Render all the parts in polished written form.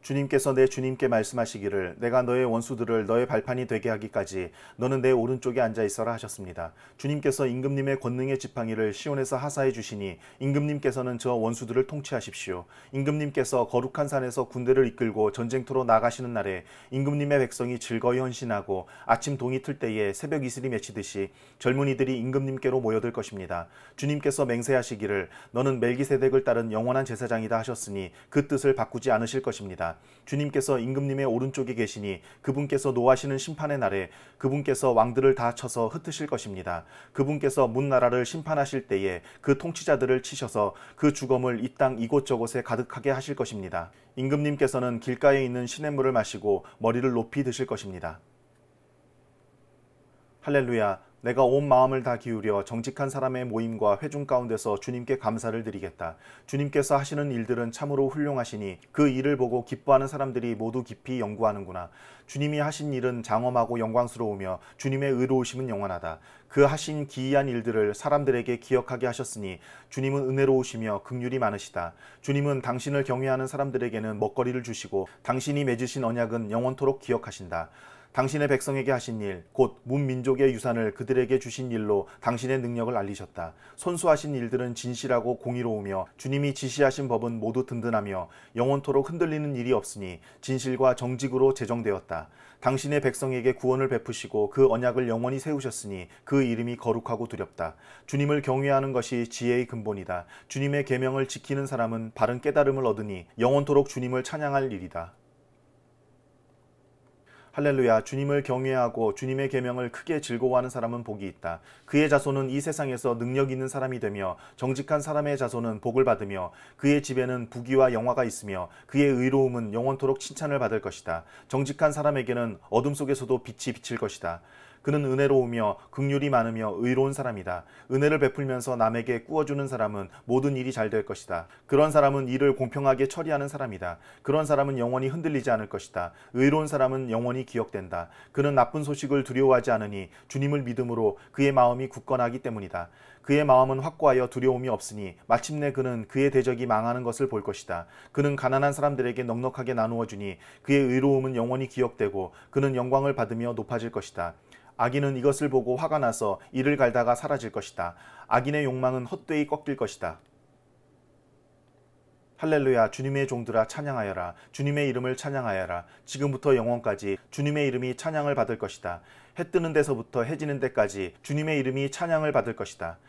주님께서 내 주님께 말씀하시기를 내가 너의 원수들을 너의 발판이 되게 하기까지 너는 내 오른쪽에 앉아 있어라 하셨습니다. 주님께서 임금님의 권능의 지팡이를 시온에서 하사해 주시니 임금님께서는 저 원수들을 통치하십시오. 임금님께서 거룩한 산에서 군대를 이끌고 전쟁터로 나가시는 날에 임금님의 백성이 즐거이 헌신하고 아침 동이 틀 때에 새벽 이슬이 맺히듯이 젊은이들이 임금님께로 모여들 것입니다. 주님께서 맹세하시기를 너는 멜기세덱을 따른 영원한 제사장이다 하셨으니 그 뜻을 바꾸지 않으실 것입니다. 주님께서 임금님의 오른쪽에 계시니 그분께서 노하시는 심판의 날에 그분께서 왕들을 다 쳐서 흩으실 것입니다. 그분께서 문나라를 심판하실 때에 그 통치자들을 치셔서 그 주검을 이 땅 이곳저곳에 가득하게 하실 것입니다. 임금님께서는 길가에 있는 시냇물을 마시고 머리를 높이 드실 것입니다. 할렐루야. 내가 온 마음을 다 기울여 정직한 사람의 모임과 회중 가운데서 주님께 감사를 드리겠다. 주님께서 하시는 일들은 참으로 훌륭하시니 그 일을 보고 기뻐하는 사람들이 모두 깊이 연구하는구나. 주님이 하신 일은 장엄하고 영광스러우며 주님의 의로우심은 영원하다. 그 하신 기이한 일들을 사람들에게 기억하게 하셨으니 주님은 은혜로우시며 긍휼이 많으시다. 주님은 당신을 경외하는 사람들에게는 먹거리를 주시고 당신이 맺으신 언약은 영원토록 기억하신다. 당신의 백성에게 하신 일, 곧 문민족의 유산을 그들에게 주신 일로 당신의 능력을 알리셨다. 손수하신 일들은 진실하고 공의로우며 주님이 지시하신 법은 모두 든든하며 영원토록 흔들리는 일이 없으니 진실과 정직으로 제정되었다. 당신의 백성에게 구원을 베푸시고 그 언약을 영원히 세우셨으니 그 이름이 거룩하고 두렵다. 주님을 경외하는 것이 지혜의 근본이다. 주님의 계명을 지키는 사람은 바른 깨달음을 얻으니 영원토록 주님을 찬양할 일이다. 할렐루야. 주님을 경외하고 주님의 계명을 크게 즐거워하는 사람은 복이 있다. 그의 자손은 이 세상에서 능력 있는 사람이 되며 정직한 사람의 자손은 복을 받으며 그의 집에는 부귀와 영화가 있으며 그의 의로움은 영원토록 칭찬을 받을 것이다. 정직한 사람에게는 어둠 속에서도 빛이 비칠 것이다. 그는 은혜로우며 긍휼이 많으며 의로운 사람이다. 은혜를 베풀면서 남에게 꾸어주는 사람은 모든 일이 잘 될 것이다. 그런 사람은 일을 공평하게 처리하는 사람이다. 그런 사람은 영원히 흔들리지 않을 것이다. 의로운 사람은 영원히 기억된다. 그는 나쁜 소식을 두려워하지 않으니 주님을 믿음으로 그의 마음이 굳건하기 때문이다. 그의 마음은 확고하여 두려움이 없으니 마침내 그는 그의 대적이 망하는 것을 볼 것이다. 그는 가난한 사람들에게 넉넉하게 나누어 주니 그의 의로움은 영원히 기억되고 그는 영광을 받으며 높아질 것이다. 악인은 이것을 보고 화가 나서 이를 갈다가 사라질 것이다. 악인의 욕망은 헛되이 꺾일 것이다. 할렐루야. 주님의 종들아 찬양하여라. 주님의 이름을 찬양하여라. 지금부터 영원까지 주님의 이름이 찬양을 받을 것이다. 해 뜨는 데서부터 해 지는 데까지 주님의 이름이 찬양을 받을 것이다.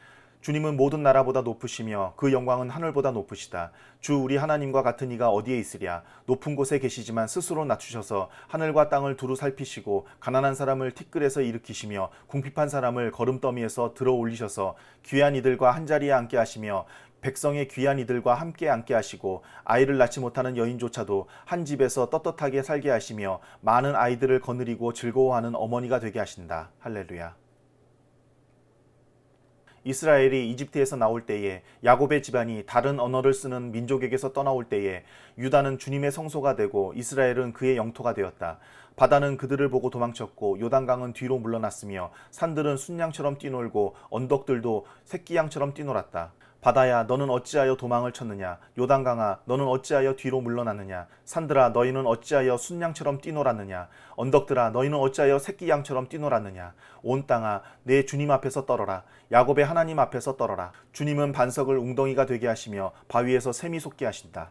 주님은 모든 나라보다 높으시며 그 영광은 하늘보다 높으시다. 주 우리 하나님과 같은 이가 어디에 있으랴. 높은 곳에 계시지만 스스로 낮추셔서 하늘과 땅을 두루 살피시고 가난한 사람을 티끌에서 일으키시며 궁핍한 사람을 거름더미에서 들어 올리셔서 귀한 이들과 한자리에 앉게 하시며 백성의 귀한 이들과 함께 앉게 하시고 아이를 낳지 못하는 여인조차도 한 집에서 떳떳하게 살게 하시며 많은 아이들을 거느리고 즐거워하는 어머니가 되게 하신다. 할렐루야. 이스라엘이 이집트에서 나올 때에 야곱의 집안이 다른 언어를 쓰는 민족에게서 떠나올 때에 유다는 주님의 성소가 되고 이스라엘은 그의 영토가 되었다. 바다는 그들을 보고 도망쳤고 요단강은 뒤로 물러났으며 산들은 순양처럼 뛰놀고 언덕들도 새끼양처럼 뛰놀았다. 바다야 너는 어찌하여 도망을 쳤느냐. 요단강아 너는 어찌하여 뒤로 물러났느냐. 산들아 너희는 어찌하여 순양처럼 뛰놀았느냐. 언덕들아 너희는 어찌하여 새끼양처럼 뛰놀았느냐. 온 땅아 내 주님 앞에서 떨어라. 야곱의 하나님 앞에서 떨어라. 주님은 반석을 웅덩이가 되게 하시며 바위에서 샘이 솟게 하신다.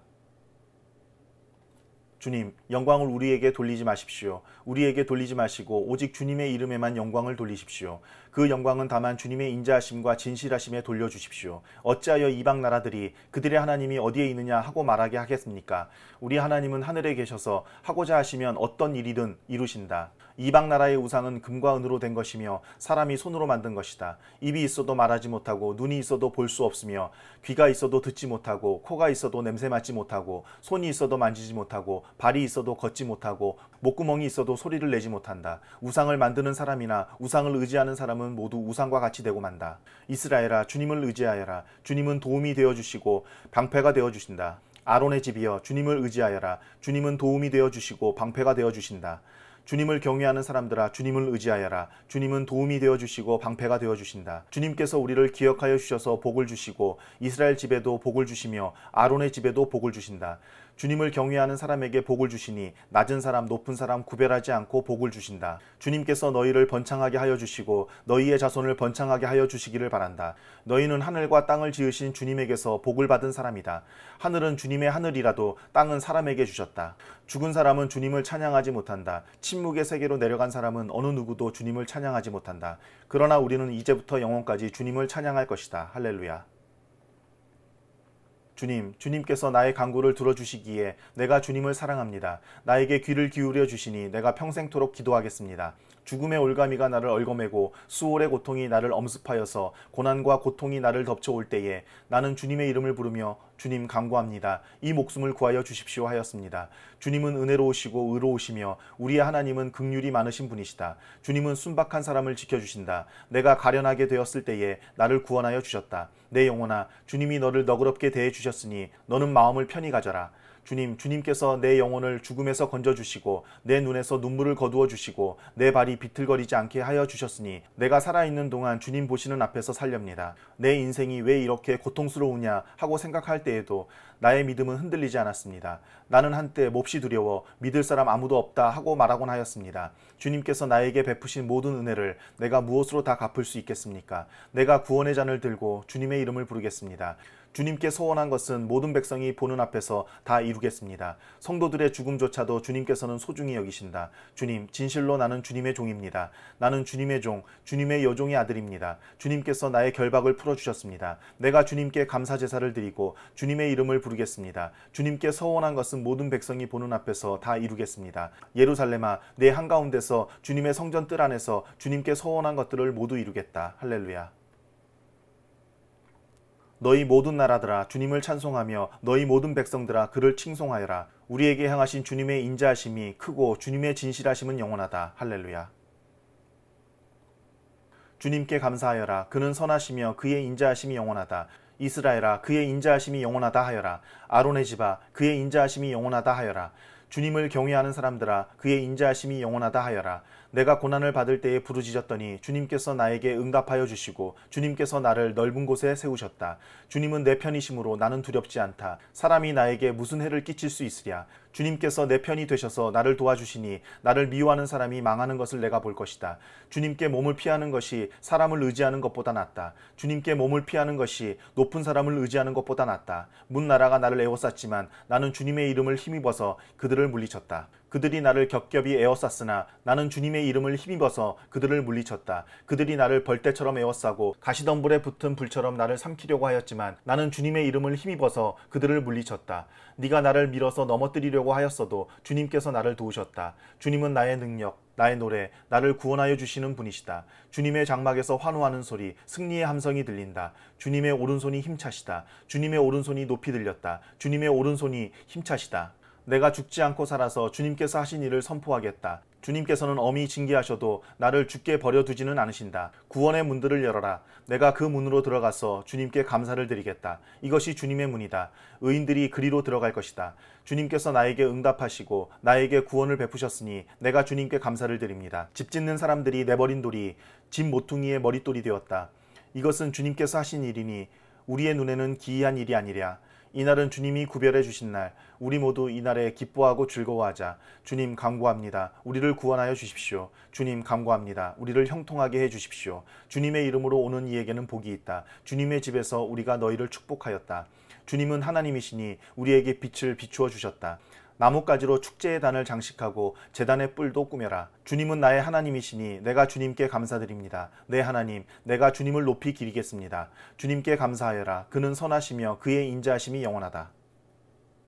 주님, 영광을 우리에게 돌리지 마십시오. 우리에게 돌리지 마시고 오직 주님의 이름에만 영광을 돌리십시오. 그 영광은 다만 주님의 인자하심과 진실하심에 돌려주십시오. 어찌하여 이방 나라들이 그들의 하나님이 어디에 있느냐 하고 말하게 하겠습니까? 우리 하나님은 하늘에 계셔서 하고자 하시면 어떤 일이든 이루신다. 이방 나라의 우상은 금과 은으로 된 것이며 사람이 손으로 만든 것이다. 입이 있어도 말하지 못하고 눈이 있어도 볼 수 없으며 귀가 있어도 듣지 못하고 코가 있어도 냄새 맡지 못하고 손이 있어도 만지지 못하고 발이 있어도 걷지 못하고 목구멍이 있어도 소리를 내지 못한다. 우상을 만드는 사람이나 우상을 의지하는 사람은 모두 우상과 같이 되고 만다. 이스라엘아 주님을 의지하여라. 주님은 도움이 되어주시고 방패가 되어주신다. 아론의 집이여 주님을 의지하여라. 주님은 도움이 되어주시고 방패가 되어주신다. 주님을 경외하는 사람들아 주님을 의지하여라. 주님은 도움이 되어주시고 방패가 되어주신다. 주님께서 우리를 기억하여 주셔서 복을 주시고 이스라엘 집에도 복을 주시며 아론의 집에도 복을 주신다. 주님을 경외하는 사람에게 복을 주시니 낮은 사람 높은 사람 구별하지 않고 복을 주신다. 주님께서 너희를 번창하게 하여 주시고 너희의 자손을 번창하게 하여 주시기를 바란다. 너희는 하늘과 땅을 지으신 주님에게서 복을 받은 사람이다. 하늘은 주님의 하늘이라도 땅은 사람에게 주셨다. 죽은 사람은 주님을 찬양하지 못한다. 침묵의 세계로 내려간 사람은 어느 누구도 주님을 찬양하지 못한다. 그러나 우리는 이제부터 영원까지 주님을 찬양할 것이다. 할렐루야. 주님께서 나의 간구를 들어주시기에 내가 주님을 사랑합니다. 나에게 귀를 기울여 주시니 내가 평생토록 기도하겠습니다. 죽음의 올가미가 나를 얽어매고 수월의 고통이 나를 엄습하여서 고난과 고통이 나를 덮쳐올 때에 나는 주님의 이름을 부르며 주님 간구합니다. 이 목숨을 구하여 주십시오 하였습니다. 주님은 은혜로우시고 의로우시며 우리의 하나님은 긍휼이 많으신 분이시다. 주님은 순박한 사람을 지켜주신다. 내가 가련하게 되었을 때에 나를 구원하여 주셨다. 내 영혼아, 주님이 너를 너그럽게 대해 주셨으니 너는 마음을 편히 가져라. 주님께서 내 영혼을 죽음에서 건져주시고 내 눈에서 눈물을 거두어 주시고 내 발이 비틀거리지 않게 하여 주셨으니 내가 살아있는 동안 주님 보시는 앞에서 살렵니다. 내 인생이 왜 이렇게 고통스러우냐 하고 생각할 때에도 나의 믿음은 흔들리지 않았습니다. 나는 한때 몹시 두려워 믿을 사람 아무도 없다 하고 말하곤 하였습니다. 주님께서 나에게 베푸신 모든 은혜를 내가 무엇으로 다 갚을 수 있겠습니까? 내가 구원의 잔을 들고 주님의 이름을 부르겠습니다. 주님께 소원한 것은 모든 백성이 보는 앞에서 다 이루겠습니다. 성도들의 죽음조차도 주님께서는 소중히 여기신다. 주님, 진실로 나는 주님의 종입니다. 나는 주님의 종, 주님의 여종의 아들입니다. 주님께서 나의 결박을 풀어주셨습니다. 내가 주님께 감사제사를 드리고 주님의 이름을 부르겠습니다. 주님께 서원한 것은 모든 백성이 보는 앞에서 다 이루겠습니다. 예루살렘아, 내 한가운데서 주님의 성전 뜰 안에서 주님께 서원한 것들을 모두 이루겠다. 할렐루야. 너희 모든 나라들아 주님을 찬송하며 너희 모든 백성들아 그를 칭송하여라. 우리에게 향하신 주님의 인자하심이 크고 주님의 진실하심은 영원하다. 할렐루야. 주님께 감사하여라. 그는 선하시며 그의 인자하심이 영원하다. 이스라엘아, 그의 인자하심이 영원하다 하여라. 아론의 집아, 그의 인자하심이 영원하다 하여라. 주님을 경외하는 사람들아, 그의 인자하심이 영원하다 하여라. 내가 고난을 받을 때에 부르짖었더니 주님께서 나에게 응답하여 주시고 주님께서 나를 넓은 곳에 세우셨다. 주님은 내 편이심으로 나는 두렵지 않다. 사람이 나에게 무슨 해를 끼칠 수 있으랴. 주님께서 내 편이 되셔서 나를 도와주시니 나를 미워하는 사람이 망하는 것을 내가 볼 것이다. 주님께 몸을 피하는 것이 사람을 의지하는 것보다 낫다. 주님께 몸을 피하는 것이 높은 사람을 의지하는 것보다 낫다. 문나라가 나를 에워쌌지만 나는 주님의 이름을 힘입어서 그들을 물리쳤다. 그들이 나를 겹겹이 에워쌌으나 나는 주님의 이름을 힘입어서 그들을 물리쳤다. 그들이 나를 벌떼처럼 에워싸고 가시덤불에 붙은 불처럼 나를 삼키려고 하였지만 나는 주님의 이름을 힘입어서 그들을 물리쳤다. 네가 나를 밀어서 넘어뜨리려고 하였어도 주님께서 나를 도우셨다. 주님은 나의 능력, 나의 노래, 나를 구원하여 주시는 분이시다. 주님의 장막에서 환호하는 소리, 승리의 함성이 들린다. 주님의 오른손이 힘차시다. 주님의 오른손이 높이 들렸다. 주님의 오른손이 힘차시다. 내가 죽지 않고 살아서 주님께서 하신 일을 선포하겠다. 주님께서는 엄히 징계하셔도 나를 죽게 버려두지는 않으신다. 구원의 문들을 열어라. 내가 그 문으로 들어가서 주님께 감사를 드리겠다. 이것이 주님의 문이다. 의인들이 그리로 들어갈 것이다. 주님께서 나에게 응답하시고 나에게 구원을 베푸셨으니 내가 주님께 감사를 드립니다. 집 짓는 사람들이 내버린 돌이 집 모퉁이의 머릿돌이 되었다. 이것은 주님께서 하신 일이니 우리의 눈에는 기이한 일이 아니랴. 이날은 주님이 구별해 주신 날, 우리 모두 이날에 기뻐하고 즐거워하자. 주님 간구합니다. 우리를 구원하여 주십시오. 주님 간구합니다. 우리를 형통하게 해 주십시오. 주님의 이름으로 오는 이에게는 복이 있다. 주님의 집에서 우리가 너희를 축복하였다. 주님은 하나님이시니 우리에게 빛을 비추어 주셨다. 나뭇가지로 축제의 단을 장식하고 제단의 뿔도 꾸며라. 주님은 나의 하나님이시니 내가 주님께 감사드립니다. 내 하나님, 내가 주님을 높이 기리겠습니다. 주님께 감사하여라. 그는 선하시며 그의 인자하심이 영원하다.